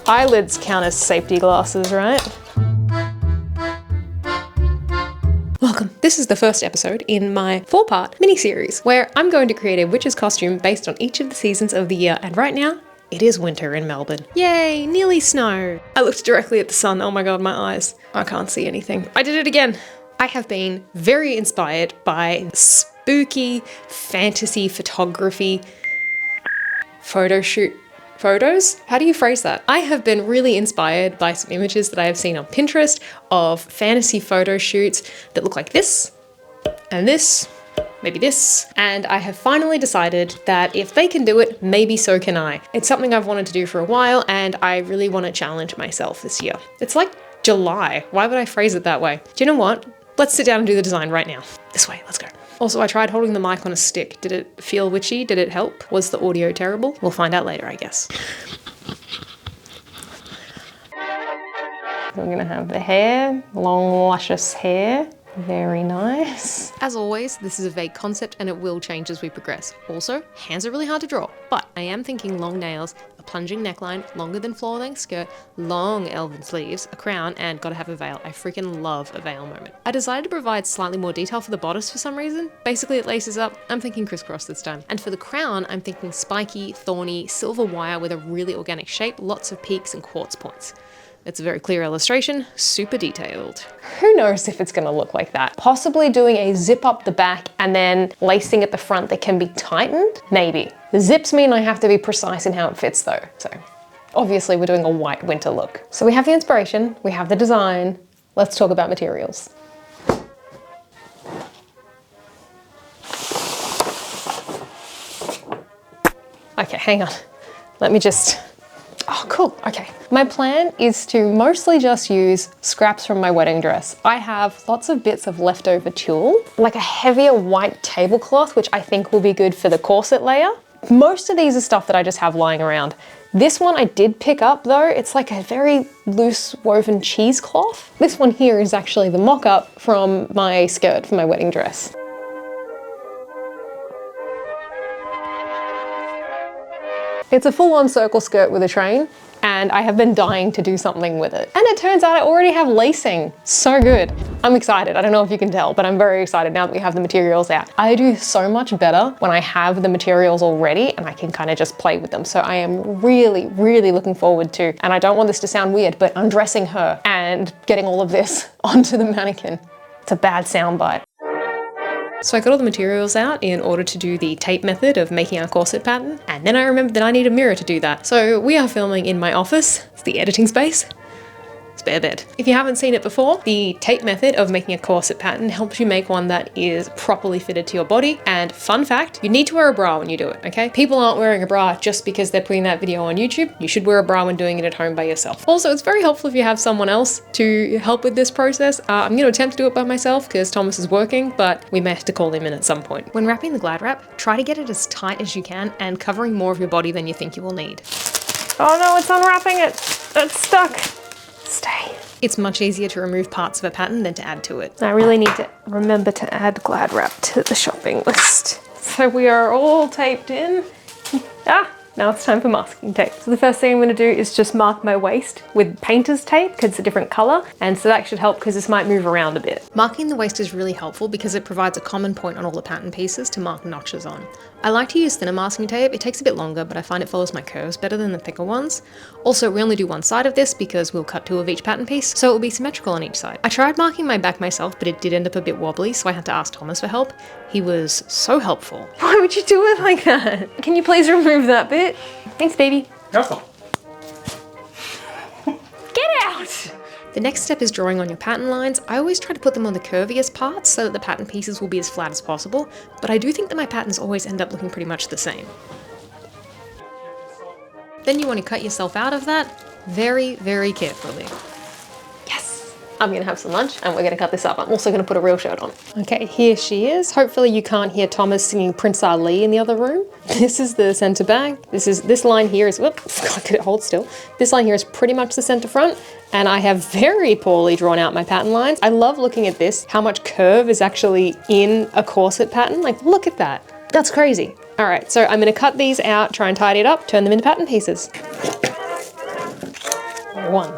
Eyelids count as safety glasses, right? Welcome. This is the first episode in my 4-part mini-series where I'm going to create a witch's costume based on each of the seasons of the year, and right now, it is winter in Melbourne. Yay, nearly snow. I looked directly at the sun. Oh my god, my eyes. I can't see anything. I did it again. I have been very inspired by spooky fantasy photography photo shoot photos. How do you phrase that? I have been really inspired by some images that I have seen on Pinterest of fantasy photo shoots that look like this and this. Maybe this, and I have finally decided that if they can do it, maybe so can I. It's something I've wanted to do for a while, and I really want to challenge myself this year. It's like July. Why would I phrase it that way? Do you know what? Let's sit down and do the design right now. This way, let's go. Also, I tried holding the mic on a stick. Did it feel witchy? Did it help? Was the audio terrible? We'll find out later, I guess. We're gonna have the hair, long, luscious hair. Very nice. As always, this is a vague concept and it will change as we progress. Also, hands are really hard to draw, but I am thinking long nails, a plunging neckline, longer than floor-length skirt, long elven sleeves, a crown, and gotta have a veil. I freaking love a veil moment. I decided to provide slightly more detail for the bodice for some reason. Basically, it laces up. I'm thinking crisscross this time. And for the crown, I'm thinking spiky, thorny, silver wire with a really organic shape, lots of peaks and quartz points. It's a very clear illustration, super detailed. Who knows if it's gonna look like that? Possibly doing a zip up the back and then lacing at the front that can be tightened? Maybe. The zips mean I have to be precise in how it fits though. So obviously we're doing a white winter look. So we have the inspiration, we have the design. Let's talk about materials. Okay, hang on. Let me just, oh, cool, okay. My plan is to mostly just use scraps from my wedding dress. I have lots of bits of leftover tulle, like a heavier white tablecloth, which I think will be good for the corset layer. Most of these are stuff that I just have lying around. This one I did pick up though. It's like a very loose woven cheesecloth. This one here is actually the mock-up from my skirt for my wedding dress. It's a full-on circle skirt with a train, and I have been dying to do something with it. And it turns out I already have lacing. So good. I'm excited. I don't know if you can tell, but I'm very excited now that we have the materials out. I do so much better when I have the materials already and I can kind of just play with them. So I am really, really looking forward to, and I don't want this to sound weird, but undressing her and getting all of this onto the mannequin. It's a bad soundbite. So I got all the materials out in order to do the tape method of making our corset pattern, and then I remembered that I need a mirror to do that. So we are filming in my office. It's the editing space. Spare bed. If you haven't seen it before, the tape method of making a corset pattern helps you make one that is properly fitted to your body. And fun fact, you need to wear a bra when you do it, okay? People aren't wearing a bra just because they're putting that video on YouTube. You should wear a bra when doing it at home by yourself. Also, it's very helpful if you have someone else to help with this process. I'm gonna attempt to do it by myself because Thomas is working, but we may have to call him in at some point. When wrapping the glad wrap, try to get it as tight as you can and covering more of your body than you think you will need. Oh no, it's unwrapping it. It's stuck. Stay. It's much easier to remove parts of a pattern than to add to it. I really need to remember to add glad wrap to the shopping list. So we are all taped in. Now it's time for masking tape. So the first thing I'm going to do is just mark my waist with painter's tape because it's a different color, and so that should help because this might move around a bit. Marking the waist is really helpful because it provides a common point on all the pattern pieces to mark notches on. I like to use thinner masking tape. It takes a bit longer, but I find it follows my curves better than the thicker ones. Also, we only do one side of this because we'll cut 2 of each pattern piece, so it will be symmetrical on each side. I tried marking my back myself, but it did end up a bit wobbly, so I had to ask Thomas for help. He was so helpful. Why would you do it like that? Can you please remove that bit? Thanks, baby. Careful. Get out! The next step is drawing on your pattern lines. I always try to put them on the curviest parts so that the pattern pieces will be as flat as possible, but I do think that my patterns always end up looking pretty much the same. Then you want to cut yourself out of that very, very carefully. I'm gonna have some lunch and we're gonna cut this up. I'm also gonna put a real shirt on. Okay, here she is. Hopefully you can't hear Thomas singing Prince Ali in the other room. This is the center bag. This line here is, whoops, could it hold still? This line here is pretty much the center front, and I have very poorly drawn out my pattern lines. I love looking at this, how much curve is actually in a corset pattern. Like, look at that. That's crazy. All right, so I'm gonna cut these out, try and tidy it up, turn them into pattern pieces. Okay, 1.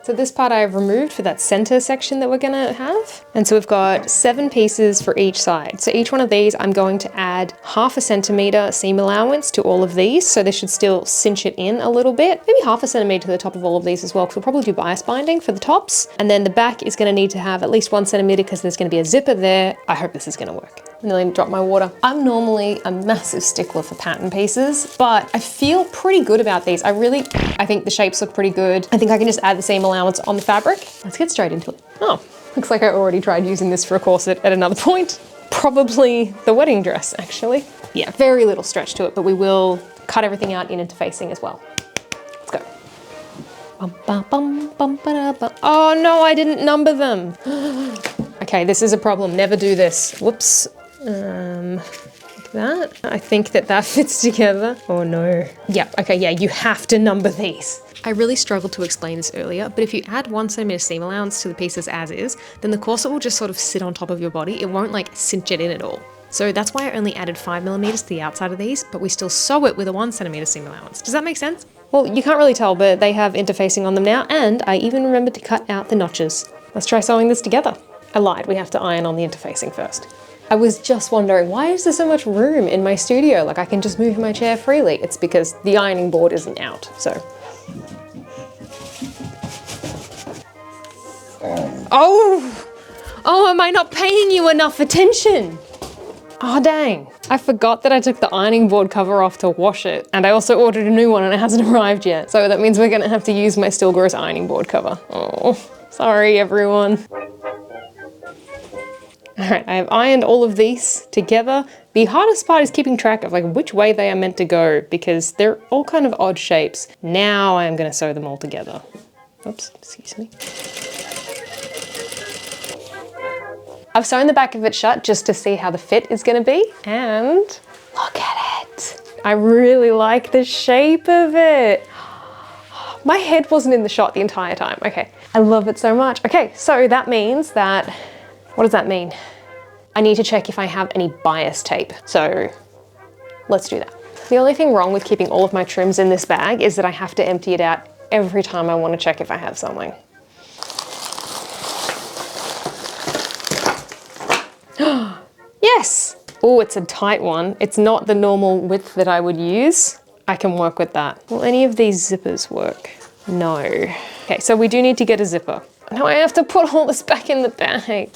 So this part I've removed for that center section that we're gonna have. And so we've got 7 pieces for each side. So each one of these, I'm going to add 1/2 centimeter seam allowance to all of these. So they should still cinch it in a little bit. Maybe 1/2 centimeter to the top of all of these as well, because we'll probably do bias binding for the tops. And then the back is gonna need to have at least 1 centimeter because there's gonna be a zipper there. I hope this is gonna work. I nearly dropped my water. I'm normally a massive stickler for pattern pieces, but I feel pretty good about these. I think the shapes look pretty good. I think I can just add the seam allowance on the fabric. Let's get straight into it. Oh, looks like I already tried using this for a corset at another point. Probably the wedding dress, actually. Yeah, very little stretch to it, but we will cut everything out in interfacing as well. Let's go. Oh no, I didn't number them. Okay, this is a problem. Never do this. Whoops. Like that. I think that fits together. Oh no. Yeah, okay, yeah, you have to number these. I really struggled to explain this earlier, but if you add 1 centimeter seam allowance to the pieces as is, then the corset will just sort of sit on top of your body. It won't like cinch it in at all. So that's why I only added 5 millimeters to the outside of these, but we still sew it with a 1 centimeter seam allowance. Does that make sense? Well, you can't really tell, but they have interfacing on them now, and I even remembered to cut out the notches. Let's try sewing this together. I lied, we have to iron on the interfacing first. I was just wondering, why is there so much room in my studio? Like I can just move my chair freely. It's because the ironing board isn't out, so. Oh, am I not paying you enough attention? Oh dang. I forgot that I took the ironing board cover off to wash it, and I also ordered a new one and it hasn't arrived yet. So that means we're gonna have to use my still gross ironing board cover. Oh, sorry everyone. All right, I have ironed all of these together. The hardest part is keeping track of like which way they are meant to go because they're all kind of odd shapes. Now I am gonna sew them all together. Oops, excuse me. I've sewn the back of it shut just to see how the fit is gonna be, and look at it. I really like the shape of it. My head wasn't in the shot the entire time. Okay, I love it so much. Okay, so that means that, what does that mean? I need to check if I have any bias tape. So let's do that. The only thing wrong with keeping all of my trims in this bag is that I have to empty it out every time I want to check if I have something. Yes! Oh, it's a tight one. It's not the normal width that I would use. I can work with that. Will any of these zippers work? No. Okay, so we do need to get a zipper. Now I have to put all this back in the bag.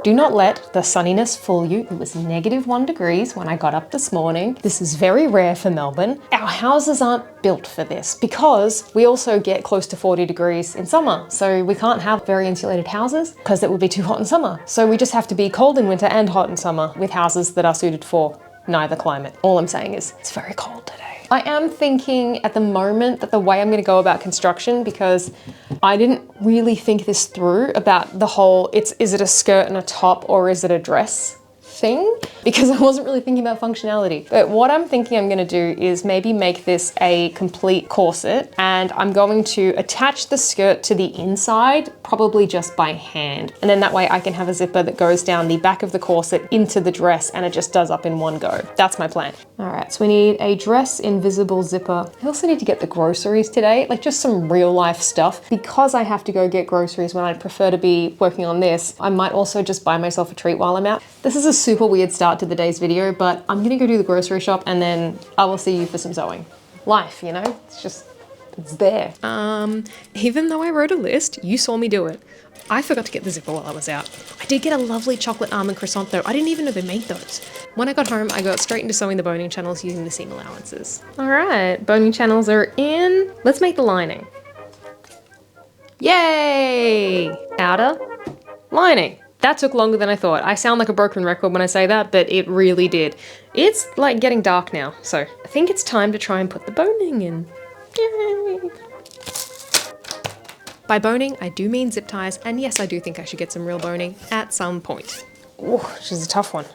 Do not let the sunniness fool you. It was -1 degrees when I got up this morning. This is very rare for Melbourne. Our houses aren't built for this because we also get close to 40 degrees in summer. So we can't have very insulated houses because it would be too hot in summer. So we just have to be cold in winter and hot in summer with houses that are suited for neither climate. All I'm saying is it's very cold today. I am thinking at the moment that the way I'm gonna go about construction, because I didn't really think this through about the whole, is it a skirt and a top or is it a dress thing? Because I wasn't really thinking about functionality. But what I'm thinking I'm gonna do is maybe make this a complete corset, and I'm going to attach the skirt to the inside, probably just by hand. And then that way I can have a zipper that goes down the back of the corset into the dress and it just does up in one go. That's my plan. All right, so we need a dress invisible zipper. I also need to get the groceries today, like just some real life stuff. Because I have to go get groceries when I'd prefer to be working on this, I might also just buy myself a treat while I'm out. This is a super weird start to the day's video, but I'm gonna go do the grocery shop and then I will see you for some sewing. Life, you know, it's there. Even though I wrote a list, you saw me do it. I forgot to get the zipper while I was out. I did get a lovely chocolate almond croissant though. I didn't even know they made those. When I got home, I got straight into sewing the boning channels using the seam allowances. All right, boning channels are in. Let's make the lining. Yay! Outer lining. That took longer than I thought. I sound like a broken record when I say that, but it really did. It's like getting dark now, so I think it's time to try and put the boning in. Yay! By boning, I do mean zip ties, and yes, I do think I should get some real boning at some point. Ooh, which is a tough one.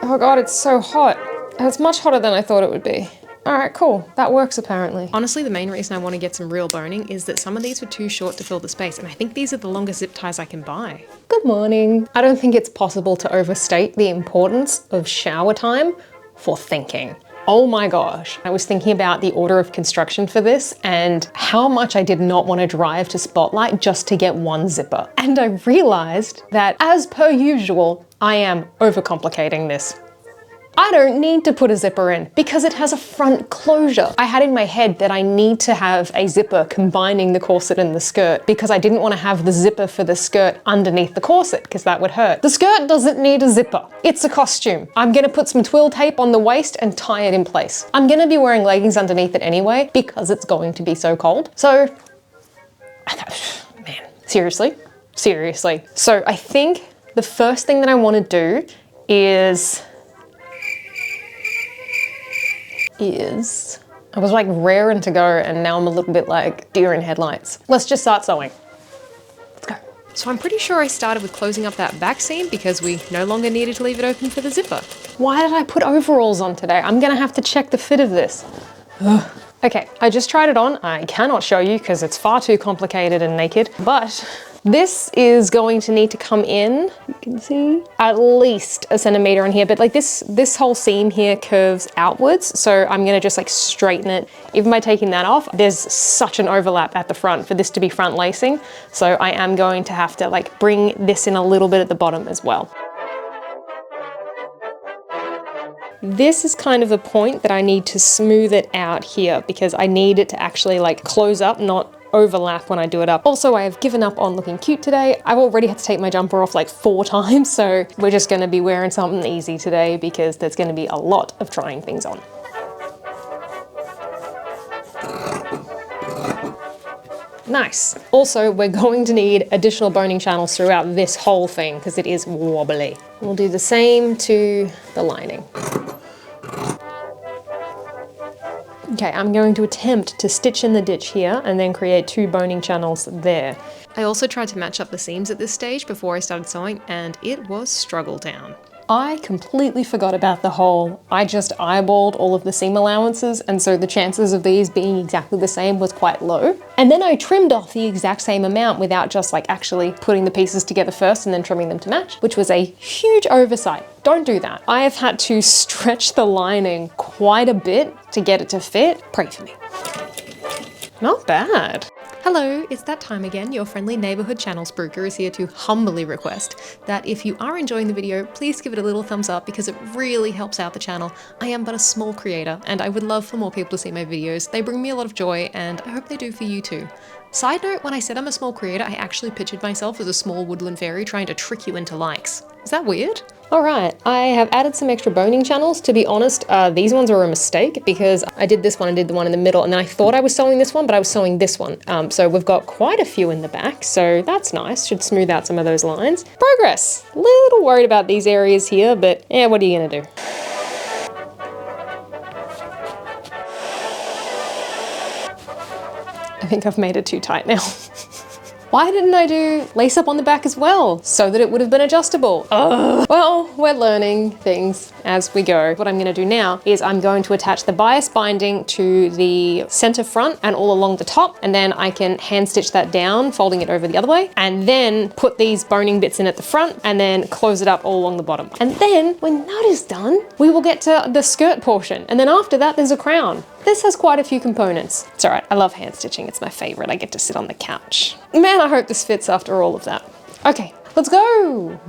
Oh God, it's so hot. It's much hotter than I thought it would be. All right, cool. That works apparently. Honestly, the main reason I want to get some real boning is that some of these were too short to fill the space, and I think these are the longest zip ties I can buy. Good morning. I don't think it's possible to overstate the importance of shower time for thinking. Oh my gosh. I was thinking about the order of construction for this and how much I did not want to drive to Spotlight just to get one zipper. And I realized that, as per usual, I am overcomplicating this. I don't need to put a zipper in because it has a front closure. I had in my head that I need to have a zipper combining the corset and the skirt because I didn't want to have the zipper for the skirt underneath the corset because that would hurt. The skirt doesn't need a zipper. It's a costume. I'm gonna put some twill tape on the waist and tie it in place. I'm gonna be wearing leggings underneath it anyway because it's going to be so cold. So, man, seriously. So I think the first thing that I want to do is I was like raring to go and now I'm a little bit like deer in headlights. Let's just start sewing. Let's go. So I'm pretty sure I started with closing up that back seam because we no longer needed to leave it open for the zipper. Why did I put overalls on today? I'm gonna have to check the fit of this. Ugh. Okay, I just tried it on. I cannot show you because it's far too complicated and naked, but this is going to need to come in, you can see, at least a centimeter in here, but like this whole seam here curves outwards, so I'm gonna just like straighten it. Even by taking that off, there's such an overlap at the front for this to be front lacing, so I am going to have to like bring this in a little bit at the bottom as well. This is kind of a point that I need to smooth it out here because I need it to actually like close up, not overlap when I do it up. Also, I have given up on looking cute today. I've already had to take my jumper off like 4 times, so we're just gonna be wearing something easy today because there's gonna be a lot of trying things on. Nice. Also, we're going to need additional boning channels throughout this whole thing because it is wobbly. We'll do the same to the lining. Okay, I'm going to attempt to stitch in the ditch here and then create 2 boning channels there. I also tried to match up the seams at this stage before I started sewing and it was struggle town. I completely forgot about the hole. I just eyeballed all of the seam allowances and so the chances of these being exactly the same was quite low. And then I trimmed off the exact same amount without just like actually putting the pieces together first and then trimming them to match, which was a huge oversight. Don't do that. I have had to stretch the lining quite a bit to get it to fit. Pray for me. Not bad. Hello, it's that time again. Your friendly neighborhood channel spruiker is here to humbly request that if you are enjoying the video, please give it a little thumbs up because it really helps out the channel. I am but a small creator and I would love for more people to see my videos. They bring me a lot of joy and I hope they do for you too. Side note, when I said I'm a small creator, I actually pictured myself as a small woodland fairy trying to trick you into likes. Is that weird? All right, I have added some extra boning channels. To be honest, these ones were a mistake because I did this one and did the one in the middle and then I thought I was sewing this one, but I was sewing this one. So we've got quite a few in the back, so that's nice. Should smooth out some of those lines. Progress. A little worried about these areas here, but yeah, what are you gonna do? I think I've made it too tight now. Why didn't I do lace up on the back as well so that it would have been adjustable? Ugh. Well, we're learning things as we go. What I'm gonna do now is I'm going to attach the bias binding to the center front and all along the top, and then I can hand stitch that down, folding it over the other way, and then put these boning bits in at the front and then close it up all along the bottom. And then when that is done, we will get to the skirt portion. And then after that, there's a crown. This has quite a few components. It's all right, I love hand stitching, it's my favorite. I get to sit on the couch. Man, I hope this fits after all of that. Okay, let's go.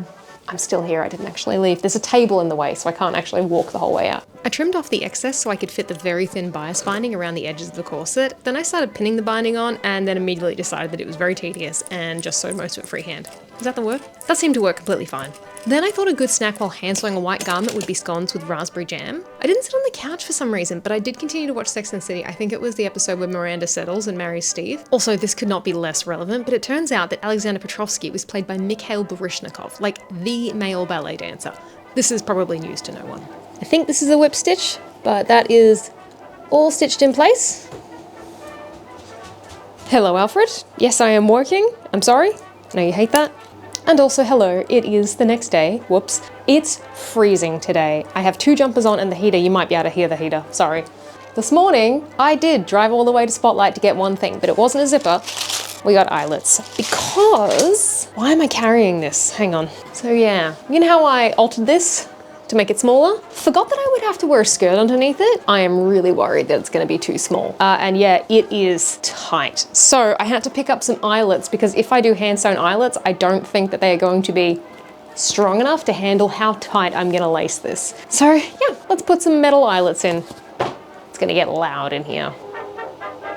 I'm still here, I didn't actually leave. There's a table in the way, so I can't actually walk the whole way out. I trimmed off the excess so I could fit the very thin bias binding around the edges of the corset. Then I started pinning the binding on and then immediately decided that it was very tedious and just sewed most of it freehand. Is that the word? That seemed to work completely fine. Then I thought a good snack while hand sewing a white garment would be scones with raspberry jam. I didn't sit on the couch for some reason, but I did continue to watch Sex and the City. I think it was the episode where Miranda settles and marries Steve. Also, this could not be less relevant, but it turns out that Alexander Petrovsky was played by Mikhail Baryshnikov, like the male ballet dancer. This is probably news to no one. I think this is a whip stitch, but that is all stitched in place. Hello, Alfred. Yes, I am working. I'm sorry. I know you hate that. And also hello, it is the next day. Whoops. It's freezing today. I have 2 jumpers on and the heater. You might be able to hear the heater, sorry. This morning, I did drive all the way to Spotlight to get one thing, but it wasn't a zipper. We got eyelets because, why am I carrying this? Hang on. So yeah, you know how I altered this to make it smaller? Forgot that I would have to wear a skirt underneath it. I am really worried that it's gonna be too small. And yeah, it is tight. So I had to pick up some eyelets because if I do hand sewn eyelets, I don't think that they are going to be strong enough to handle how tight I'm gonna lace this. So yeah, let's put some metal eyelets in. It's gonna get loud in here.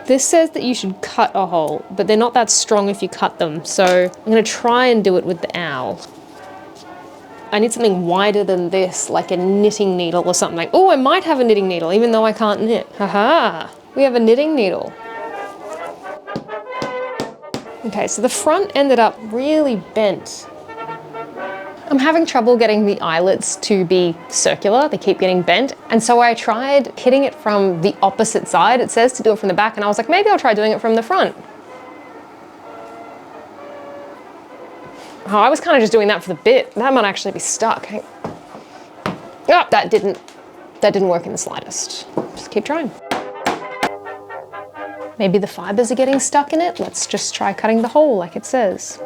This says that you should cut a hole, but they're not that strong if you cut them. So I'm gonna try and do it with the owl. I need something wider than this, like a knitting needle or something. Oh, I might have a knitting needle, even though I can't knit. Haha, we have a knitting needle. Okay, so the front ended up really bent. I'm having trouble getting the eyelets to be circular. They keep getting bent. And so I tried hitting it from the opposite side. It says to do it from the back, and I was like, maybe I'll try doing it from the front. Oh, I was kind of just doing that for the bit. That might actually be stuck. Oh, that didn't work in the slightest. Just keep trying. Maybe the fibers are getting stuck in it. Let's just try cutting the hole like it says.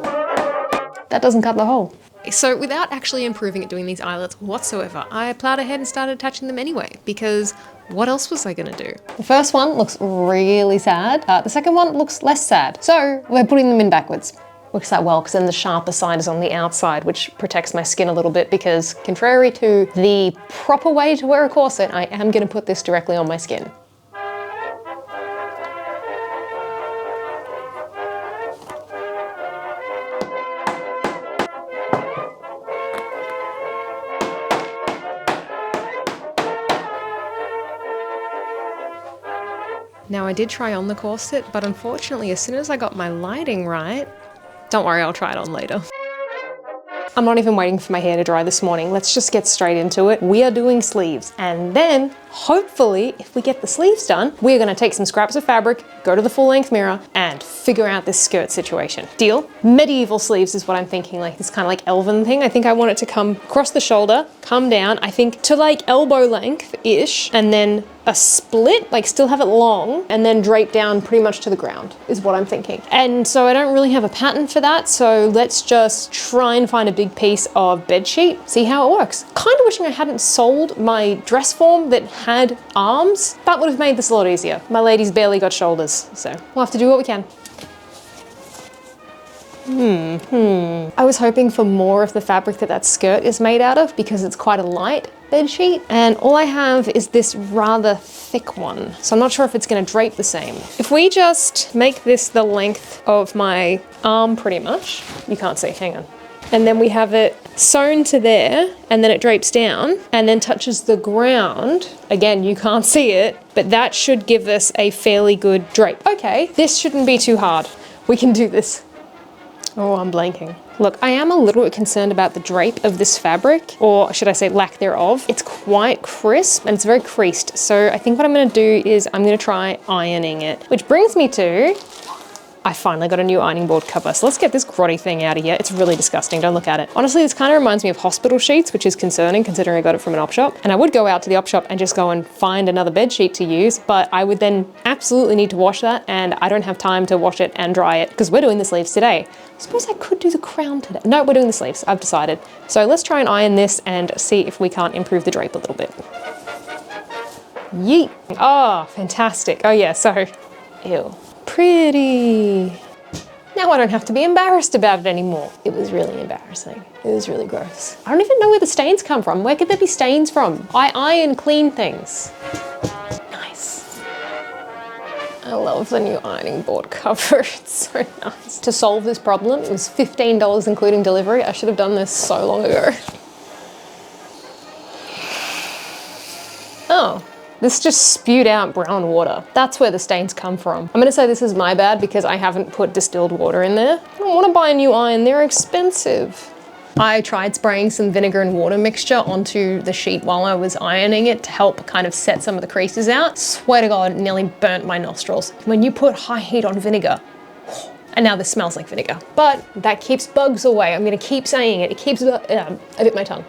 That doesn't cut the hole. So without actually improving at doing these eyelets whatsoever, I plowed ahead and started attaching them anyway, because what else was I gonna do? The first one looks really sad. The second one looks less sad. So we're putting them in backwards. Works out well, because then the sharper side is on the outside, which protects my skin a little bit, because contrary to the proper way to wear a corset, I am gonna put this directly on my skin. Now I did try on the corset, but unfortunately as soon as I got my lighting right, don't worry, I'll try it on later. I'm not even waiting for my hair to dry this morning. Let's just get straight into it. We are doing sleeves, and then hopefully if we get the sleeves done, we're gonna take some scraps of fabric, go to the full length mirror and figure out this skirt situation. Deal? Medieval sleeves is what I'm thinking, like this kind of like elven thing. I think I want it to come across the shoulder, come down, I think to like elbow length-ish, and then a split, like still have it long, and then drape down pretty much to the ground is what I'm thinking. And so I don't really have a pattern for that, so let's just try and find a big piece of bed sheet, see how it works. Kind of wishing I hadn't sold my dress form that had arms. That would have made this a lot easier. My lady's barely got shoulders, so we'll have to do what we can. I was hoping for more of the fabric that skirt is made out of, because it's quite a light bed sheet, and all I have is this rather thick one. So I'm not sure if it's gonna drape the same. If we just make this the length of my arm pretty much, you can't see, hang on. And then we have it sewn to there, and then it drapes down and then touches the ground. Again, you can't see it, but that should give us a fairly good drape. Okay, this shouldn't be too hard. We can do this. Oh, I'm blanking. Look, I am a little bit concerned about the drape of this fabric, or should I say lack thereof. It's quite crisp and it's very creased. So I think what I'm gonna do is I'm gonna try ironing it, which brings me to, I finally got a new ironing board cover. So let's get this grotty thing out of here. It's really disgusting, don't look at it. Honestly, this kind of reminds me of hospital sheets, which is concerning considering I got it from an op shop. And I would go out to the op shop and just go and find another bed sheet to use, but I would then absolutely need to wash that, and I don't have time to wash it and dry it because we're doing the sleeves today. I suppose I could do the crown today. No, we're doing the sleeves, I've decided. So let's try and iron this and see if we can't improve the drape a little bit. Yeet. Oh, fantastic. Oh yeah, so, ew. Pretty. Now I don't have to be embarrassed about it anymore. It was really embarrassing. It was really gross. I don't even know where the stains come from. Where could there be stains from? I iron clean things. Nice. I love the new ironing board cover. It's so nice. To solve this problem, it was $15 including delivery. I should have done this so long ago. Oh. This just spewed out brown water. That's where the stains come from. I'm gonna say this is my bad because I haven't put distilled water in there. I don't wanna buy a new iron, they're expensive. I tried spraying some vinegar and water mixture onto the sheet while I was ironing it to help kind of set some of the creases out. Swear to God, it nearly burnt my nostrils. When you put high heat on vinegar, and now this smells like vinegar, but that keeps bugs away. I'm gonna keep saying it. It keeps, I bit my tongue.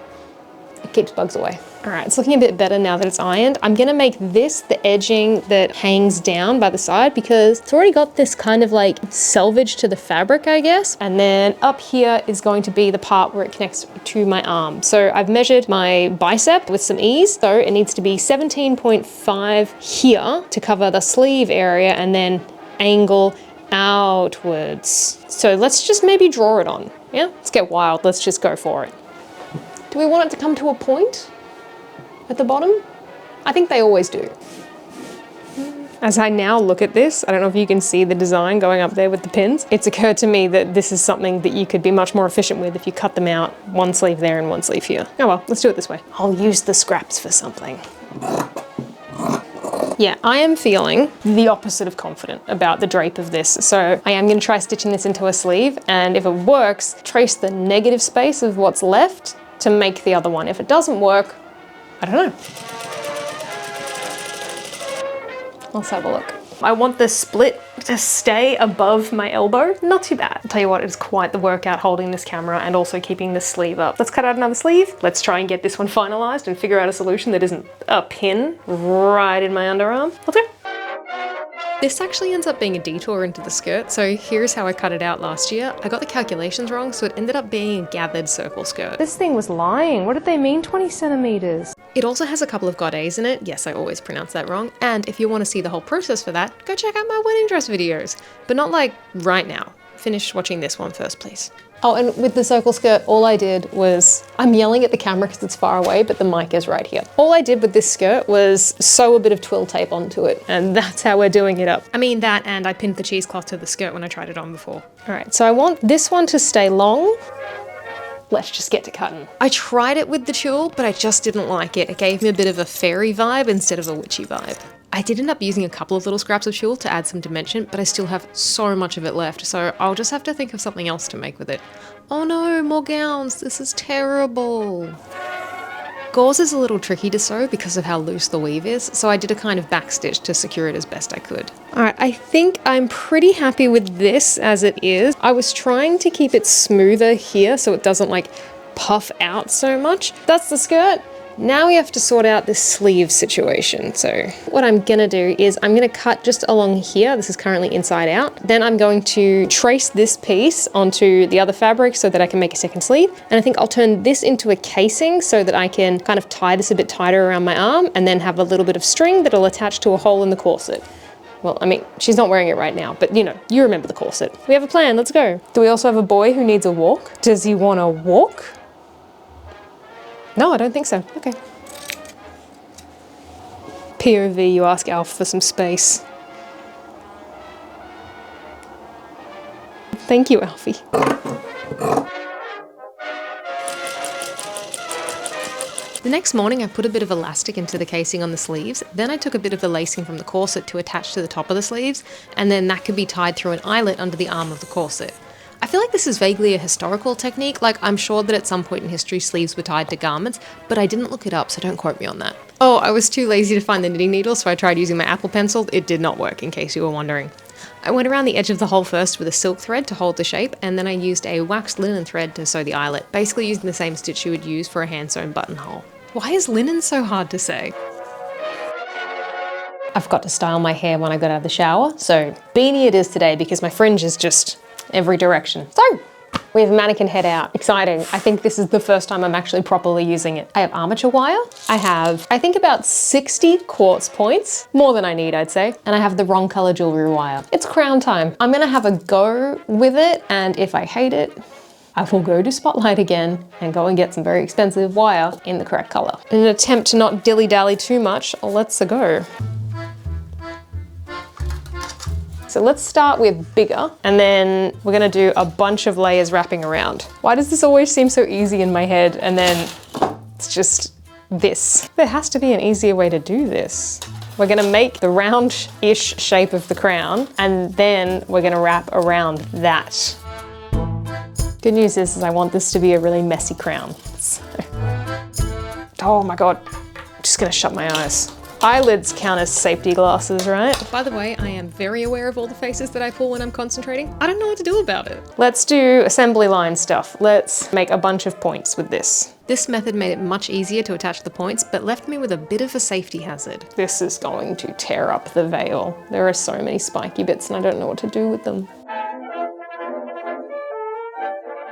It keeps bugs away. All right, it's looking a bit better now that it's ironed. I'm gonna make this the edging that hangs down by the side because it's already got this kind of like selvage to the fabric, I guess. And then up here is going to be the part where it connects to my arm. So I've measured my bicep with some ease. So it needs to be 17.5 here to cover the sleeve area and then angle outwards. So let's just maybe draw it on. Yeah, let's get wild. Let's just go for it. Do we want it to come to a point at the bottom? I think they always do. As I now look at this, I don't know if you can see the design going up there with the pins. It's occurred to me that this is something that you could be much more efficient with if you cut them out, one sleeve there and one sleeve here. Oh well, let's do it this way. I'll use the scraps for something. Yeah, I am feeling the opposite of confident about the drape of this. So I am gonna try stitching this into a sleeve, and if it works, trace the negative space of what's left to make the other one. If it doesn't work, I don't know. Let's have a look. I want the split to stay above my elbow. Not too bad. I'll tell you what, it's quite the workout holding this camera and also keeping the sleeve up. Let's cut out another sleeve. Let's try and get this one finalized and figure out a solution that isn't a pin right in my underarm. Let's go. This actually ends up being a detour into the skirt, so here's how I cut it out last year. I got the calculations wrong, so it ended up being a gathered circle skirt. This thing was lying. What did they mean 20 centimeters? It also has a couple of godets in it. Yes, I always pronounce that wrong. And if you want to see the whole process for that, go check out my wedding dress videos. But not like right now. Finish watching this one first, please. Oh, and with the circle skirt, all I did was, I'm yelling at the camera because it's far away, but the mic is right here. All I did with this skirt was sew a bit of twill tape onto it, and that's how we're doing it up. I mean that, and I pinned the cheesecloth to the skirt when I tried it on before. All right, so I want this one to stay long. Let's just get to cutting. I tried it with the tulle, but I just didn't like it. It gave me a bit of a fairy vibe instead of a witchy vibe. I did end up using a couple of little scraps of tulle to add some dimension, but I still have so much of it left, so I'll just have to think of something else to make with it. Oh no, more gowns, this is terrible. Gauze is a little tricky to sew because of how loose the weave is, so I did a kind of backstitch to secure it as best I could. All right, I think I'm pretty happy with this as it is. I was trying to keep it smoother here so it doesn't like puff out so much. That's the skirt. Now we have to sort out this sleeve situation. So what I'm gonna do is I'm gonna cut just along here. This is currently inside out. Then I'm going to trace this piece onto the other fabric so that I can make a second sleeve. And I think I'll turn this into a casing so that I can kind of tie this a bit tighter around my arm and then have a little bit of string that'll attach to a hole in the corset. Well, I mean, she's not wearing it right now, but you know, you remember the corset. We have a plan, let's go. Do we also have a boy who needs a walk? Does he wanna walk? No, I don't think so. Okay. POV, you ask Alf for some space. Thank you, Alfie. The next morning, I put a bit of elastic into the casing on the sleeves. Then I took a bit of the lacing from the corset to attach to the top of the sleeves, and then that could be tied through an eyelet under the arm of the corset. I feel like this is vaguely a historical technique, like I'm sure that at some point in history sleeves were tied to garments, but I didn't look it up, so don't quote me on that. Oh, I was too lazy to find the knitting needle, so I tried using my Apple pencil. It did not work, in case you were wondering. I went around the edge of the hole first with a silk thread to hold the shape, and then I used a waxed linen thread to sew the eyelet, basically using the same stitch you would use for a hand-sewn buttonhole. Why is linen so hard to say? I forgot to style my hair when I got out of the shower, so beanie it is today because my fringe is just every direction. So, we have mannequin head out. Exciting. I think this is the first time I'm actually properly using it. I have armature wire. I have, I think about 60 quartz points, more than I need, I'd say. And I have the wrong color jewelry wire. It's crown time. I'm gonna have a go with it, and if I hate it, I will go to Spotlight again and go and get some very expensive wire in the correct color. In an attempt to not dilly-dally too much, let's go. So let's start with bigger, and then we're gonna do a bunch of layers wrapping around. Why does this always seem so easy in my head, and then it's just this? There has to be an easier way to do this. We're gonna make the round-ish shape of the crown, and then we're gonna wrap around that. Good news is I want this to be a really messy crown. So. Oh my God, I'm just gonna shut my eyes. Eyelids count as safety glasses, right? By the way, I am very aware of all the faces that I pull when I'm concentrating. I don't know what to do about it. Let's do assembly line stuff. Let's make a bunch of points with this. This method made it much easier to attach the points, but left me with a bit of a safety hazard. This is going to tear up the veil. There are so many spiky bits and I don't know what to do with them.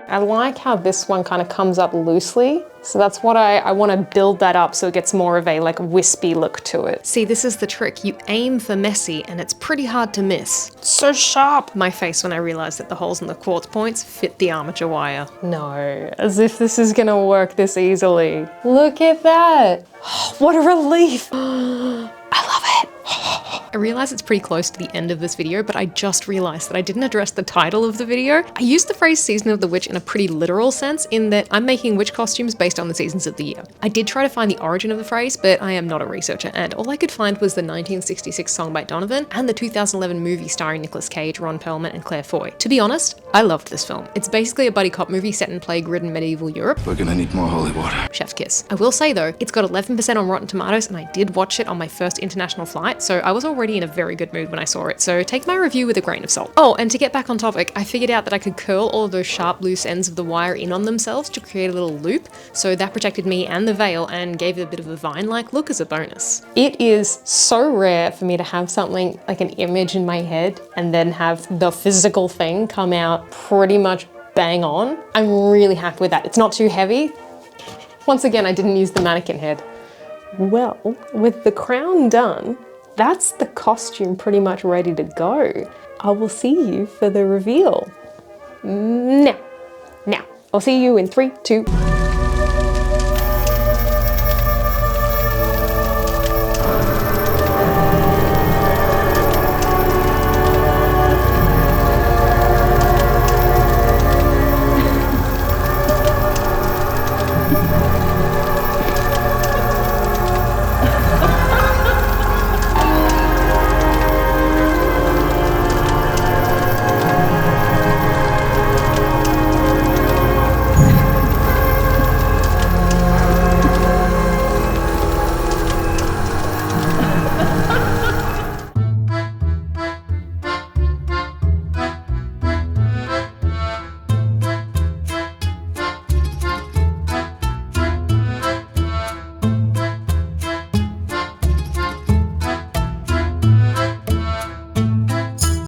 I like how this one kind of comes up loosely. So that's what I want to build that up so it gets more of a like wispy look to it. See, this is the trick. You aim for messy and it's pretty hard to miss. It's so sharp. My face when I realized that the holes in the quartz points fit the armature wire. No, as if this is gonna work this easily. Look at that. What a relief. I love it. I realize it's pretty close to the end of this video, but I just realized that I didn't address the title of the video. I used the phrase Season of the Witch in a pretty literal sense in that I'm making witch costumes based on the seasons of the year. I did try to find the origin of the phrase, but I am not a researcher, and all I could find was the 1966 song by Donovan and the 2011 movie starring Nicolas Cage, Ron Perlman, and Claire Foy. To be honest, I loved this film. It's basically a buddy cop movie set in plague-ridden medieval Europe. We're gonna need more holy water. Chef's kiss. I will say though, it's got 11% on Rotten Tomatoes, and I did watch it on my first international flight, so I was already in a very good mood when I saw it, so take my review with a grain of salt. Oh, and to get back on topic, I figured out that I could curl all of those sharp loose ends of the wire in on themselves to create a little loop, so that protected me and the veil and gave it a bit of a vine-like look as a bonus. It is so rare for me to have something like an image in my head and then have the physical thing come out pretty much bang on. I'm really happy with that. It's not too heavy. Once again, I didn't use the mannequin head. Well, with the crown done, that's the costume pretty much ready to go. I will see you for the reveal. Now, I'll see you in 3, 2,